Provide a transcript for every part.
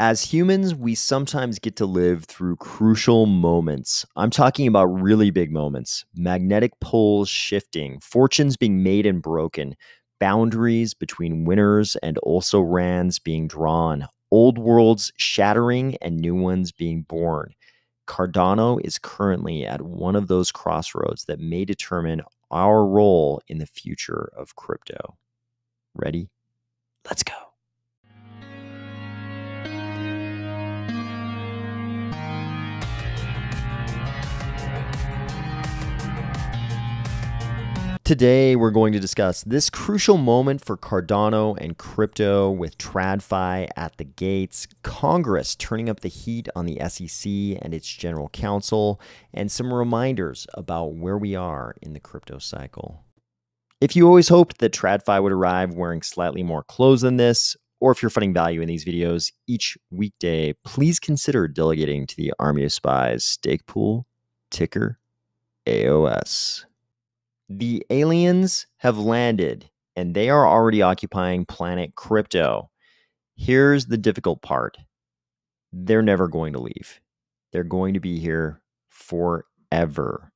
As humans, we sometimes get to live through crucial moments. I'm talking about really big moments, magnetic poles shifting, fortunes being made and broken, boundaries between winners and also rans being drawn, old worlds shattering and new ones being born. Cardano is currently at one of those crossroads that may determine our role in the future of crypto. Ready? Let's go. Today, we're going to discuss this crucial moment for Cardano and crypto with TradFi at the gates, Congress turning up the heat on the SEC and its general counsel, and some reminders about where we are in the crypto cycle. If you always hoped that TradFi would arrive wearing slightly more clothes than this, or if you're finding value in these videos each weekday, please consider delegating to the Army of Spies stake pool, ticker AOS. The aliens have landed, and they are already occupying planet crypto. Here's the difficult part. They're never going to leave. They're going to be here forever.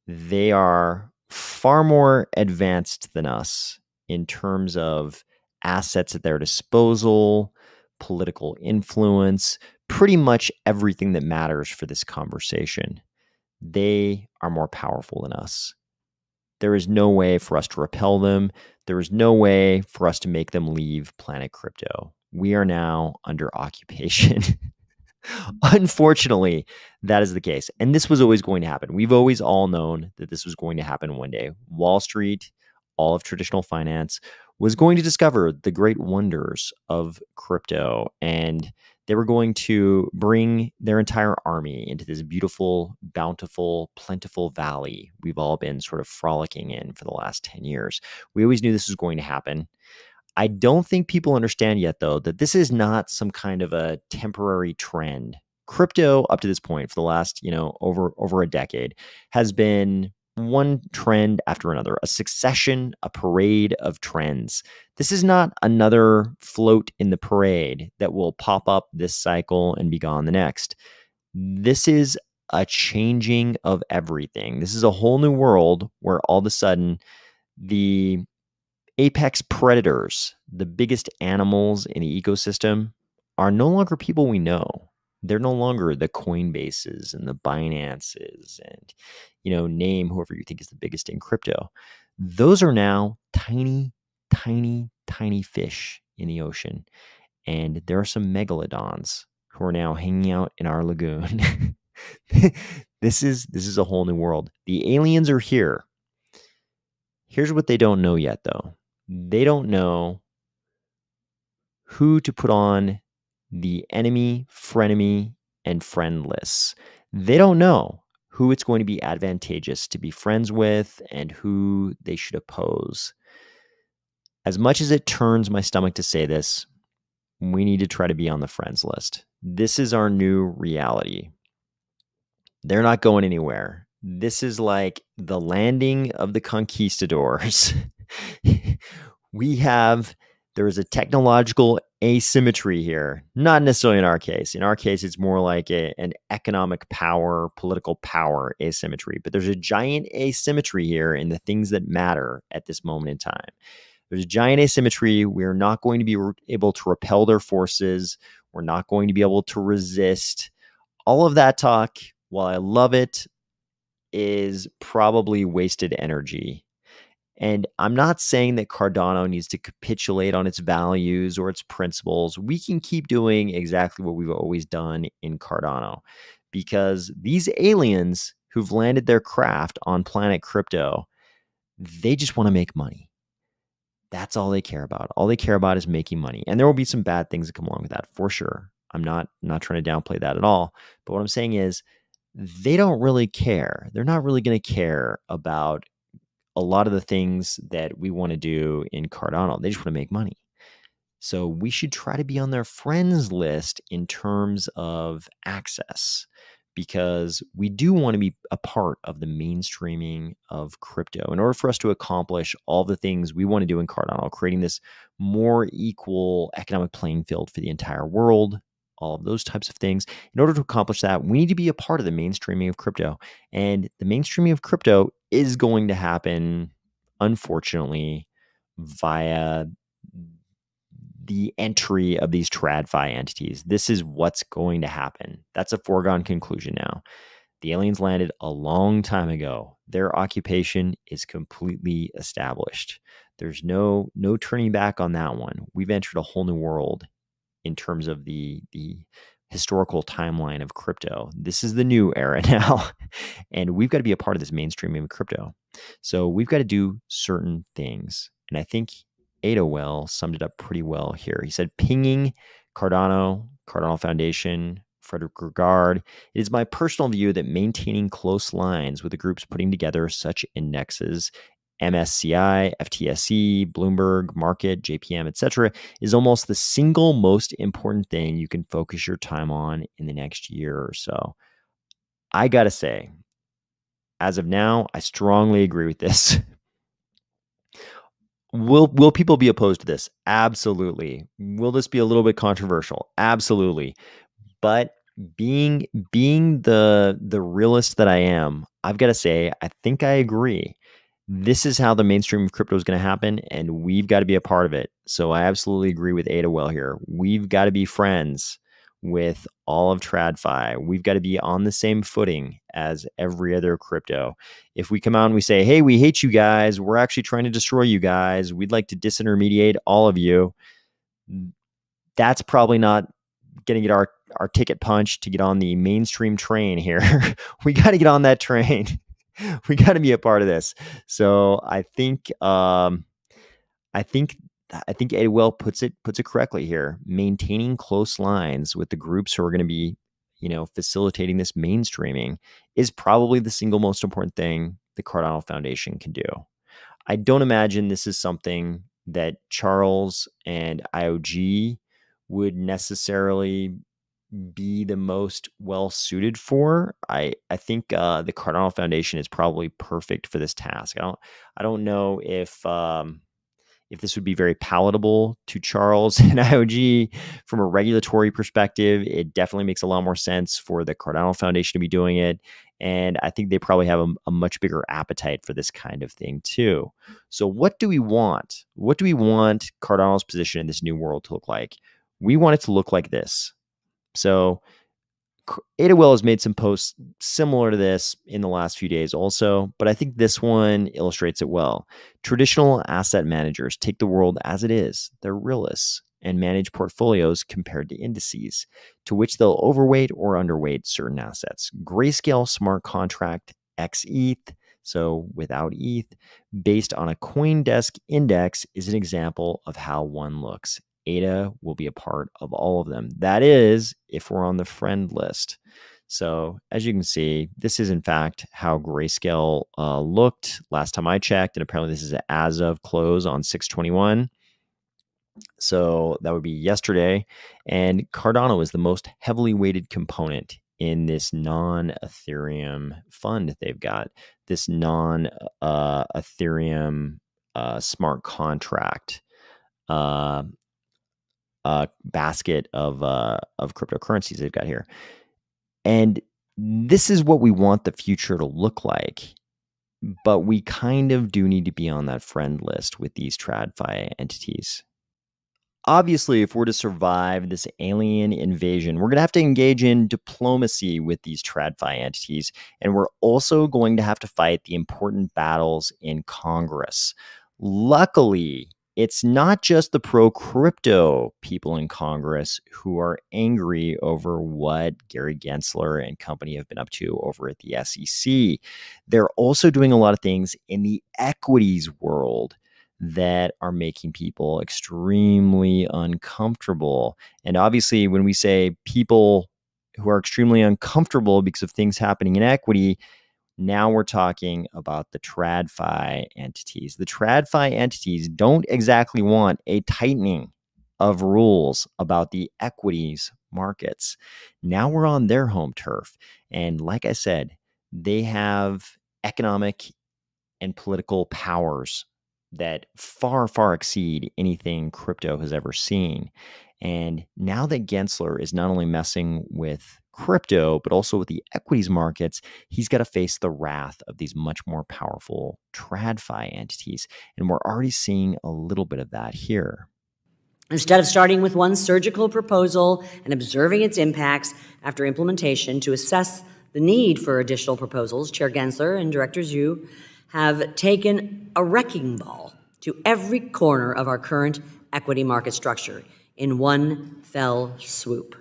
They are far more advanced than us in terms of assets at their disposal, political influence, pretty much everything that matters for this conversation. They are more powerful than us. There is no way for us to repel them. There is no way for us to make them leave planet crypto. We are now under occupation. Unfortunately, that is the case. And this was always going to happen. We've always all known that this was going to happen one day. Wall Street, all of traditional finance, was going to discover the great wonders of crypto, and they were going to bring their entire army into this beautiful, bountiful, plentiful valley we've all been sort of frolicking in for the last 10 years. We always knew this was going to happen. I don't think people understand yet, though, that this is not some kind of a temporary trend. Crypto, up to this point, for the last, over a decade, has been one trend after another, a succession, a parade of trends. This is not another float in the parade that will pop up this cycle and be gone the next. This is a changing of everything. This is a whole new world where all of a sudden the apex predators, the biggest animals in the ecosystem, are no longer people we know. They're no longer the Coinbases and the Binances and, name whoever you think is the biggest in crypto. Those are now tiny, tiny, tiny fish in the ocean. And there are some megalodons who are now hanging out in our lagoon. This is a whole new world. The aliens are here. Here's what they don't know yet, though. They don't know who to put on the enemy, frenemy, and friend lists. They don't know who it's going to be advantageous to be friends with and who they should oppose. As much as it turns my stomach to say this, we need to try to be on the friends list. This is our new reality. They're not going anywhere. This is like the landing of the conquistadors. There is a technological asymmetry here, not necessarily in our case. In our case, it's more like an economic power, political power asymmetry. But there's a giant asymmetry here in the things that matter at this moment in time. There's a giant asymmetry. We're not going to be able to repel their forces. We're not going to be able to resist. All of that talk, while I love it, is probably wasted energy. And I'm not saying that Cardano needs to capitulate on its values or its principles. We can keep doing exactly what we've always done in Cardano, because these aliens who've landed their craft on planet crypto, they just want to make money. That's all they care about. All they care about is making money. And there will be some bad things that come along with that, for sure. I'm not trying to downplay that at all. But what I'm saying is they don't really care. They're not really going to care about a lot of the things that we want to do in Cardano. They just want to make money. So we should try to be on their friends list in terms of access, because we do want to be a part of the mainstreaming of crypto in order for us to accomplish all the things we want to do in Cardano, creating this more equal economic playing field for the entire world all of those types of things. In order to accomplish that, we need to be a part of the mainstreaming of crypto. And the mainstreaming of crypto is going to happen, unfortunately, via the entry of these TradFi entities. This is what's going to happen. That's a foregone conclusion now. The aliens landed a long time ago. Their occupation is completely established. There's no turning back on that one. We've entered a whole new world in terms of the historical timeline of crypto. This is the new era now, and we've got to be a part of this mainstreaming of crypto. So we've got to do certain things, and I think Ada Well summed it up pretty well here. He said, pinging Cardano Foundation, Frederick Regard. It is my personal view that maintaining close lines with the groups putting together such indexes, MSCI, FTSE, Bloomberg, Market, JPM, etc., is almost the single most important thing you can focus your time on in the next year or so. I gotta say, as of now, I strongly agree with this. Will people be opposed to this? Absolutely. Will this be a little bit controversial? Absolutely. But being the realist that I am, I've got to say, I think I agree. This is how the mainstream of crypto is going to happen, and we've got to be a part of it. So I absolutely agree with Ada Well here. We've got to be friends with all of TradFi. We've got to be on the same footing as every other crypto. If we come out and we say, hey, we hate you guys, we're actually trying to destroy you guys, we'd like to disintermediate all of you, that's probably not going to get our ticket punched to get on the mainstream train here. We got to get on that train. We got to be a part of this. So I think Ada Well puts it correctly here. Maintaining close lines with the groups who are going to be, facilitating this mainstreaming is probably the single most important thing the Cardano Foundation can do. I don't imagine this is something that Charles and IOG would necessarily be the most well suited for. I think the Cardano Foundation is probably perfect for this task. I don't know if this would be very palatable to Charles and IOG from a regulatory perspective. It definitely makes a lot more sense for the Cardano Foundation to be doing it. And I think they probably have a much bigger appetite for this kind of thing too. So what do we want? What do we want Cardano's position in this new world to look like? We want it to look like this. So Ada Well has made some posts similar to this in the last few days also, but I think this one illustrates it well. Traditional asset managers take the world as it is. They're realists and manage portfolios compared to indices, to which they'll overweight or underweight certain assets. Grayscale smart contract XETH, so without ETH, based on a CoinDesk index is an example of how one looks. Ada will be a part of all of them. That is, if we're on the friend list. So as you can see, this is in fact how Grayscale looked last time I checked, and apparently this is as of close on 6/21. So that would be yesterday. And Cardano is the most heavily weighted component in this non-Ethereum fund that they've got, this non-Ethereum smart contract basket of cryptocurrencies they've got here. And this is what we want the future to look like. But we kind of do need to be on that friend list with these TradFi entities. Obviously, if we're to survive this alien invasion, we're going to have to engage in diplomacy with these TradFi entities. And we're also going to have to fight the important battles in Congress. Luckily, it's not just the pro-crypto people in Congress who are angry over what Gary Gensler and company have been up to over at the SEC. They're also doing a lot of things in the equities world that are making people extremely uncomfortable. And obviously, when we say people who are extremely uncomfortable because of things happening in equity, now we're talking about the TradFi entities. The TradFi entities don't exactly want a tightening of rules about the equities markets. Now we're on their home turf. And like I said, they have economic and political powers that far, far exceed anything crypto has ever seen. And now that Gensler is not only messing with crypto, but also with the equities markets, he's got to face the wrath of these much more powerful TradFi entities. And we're already seeing a little bit of that here. Instead of starting with one surgical proposal and observing its impacts after implementation to assess the need for additional proposals, Chair Gensler and Director Zhu have taken a wrecking ball to every corner of our current equity market structure in one fell swoop.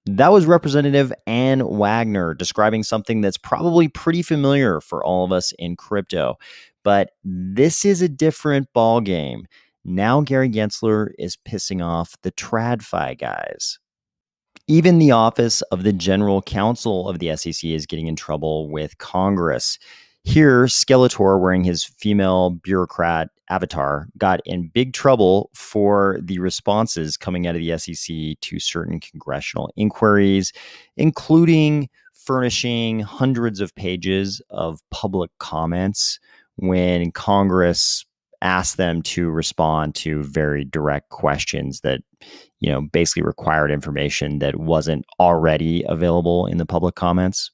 That was Representative Ann Wagner describing something that's probably pretty familiar for all of us in crypto. But this is a different ball game. Now Gary Gensler is pissing off the TradFi guys. Even the office of the general counsel of the SEC is getting in trouble with Congress. Here, Skeletor, wearing his female bureaucrat avatar, got in big trouble for the responses coming out of the SEC to certain congressional inquiries, including furnishing hundreds of pages of public comments when Congress asked them to respond to very direct questions that, basically required information that wasn't already available in the public comments.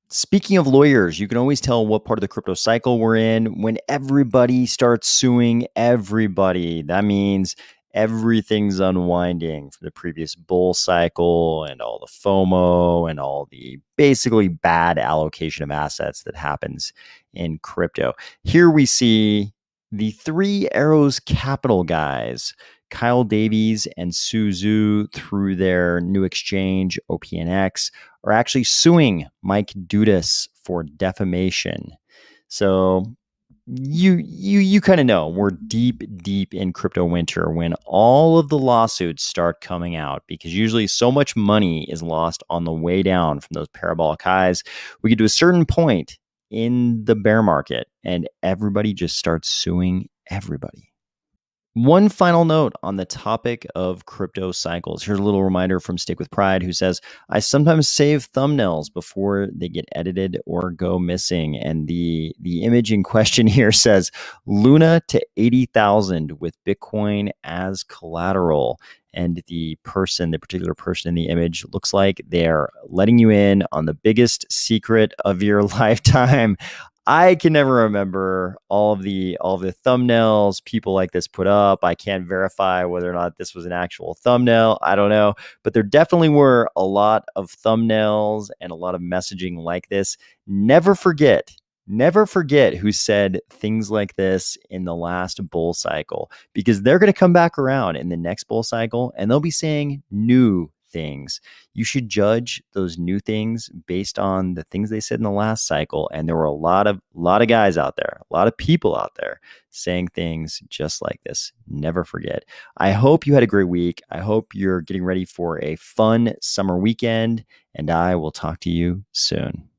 Speaking of lawyers, you can always tell what part of the crypto cycle we're in when everybody starts suing everybody. That means everything's unwinding from the previous bull cycle and all the FOMO and all the basically bad allocation of assets that happens in crypto. Here we see the Three Arrows Capital guys, Kyle Davies and Su Zhu, through their new exchange, OPNX, are actually suing Mike Dudas for defamation. So you kind of know we're deep in crypto winter when all of the lawsuits start coming out, because usually so much money is lost on the way down from those parabolic highs. We get to a certain point in the bear market and everybody just starts suing everybody. One final note on the topic of crypto cycles. Here's a little reminder from Stick with Pride, who says, I sometimes save thumbnails before they get edited or go missing. And the image in question here says Luna to 80,000 with Bitcoin as collateral. And the particular person in the image looks like they're letting you in on the biggest secret of your lifetime. I can never remember all of the thumbnails people like this put up. I can't verify whether or not this was an actual thumbnail. I don't know. But there definitely were a lot of thumbnails and a lot of messaging like this. Never forget who said things like this in the last bull cycle, because they're going to come back around in the next bull cycle and they'll be saying new things. You should judge those new things based on the things they said in the last cycle. And there were a lot of guys out there, a lot of people out there saying things just like this. Never forget. I hope you had a great week. I hope you're getting ready for a fun summer weekend, and I will talk to you soon.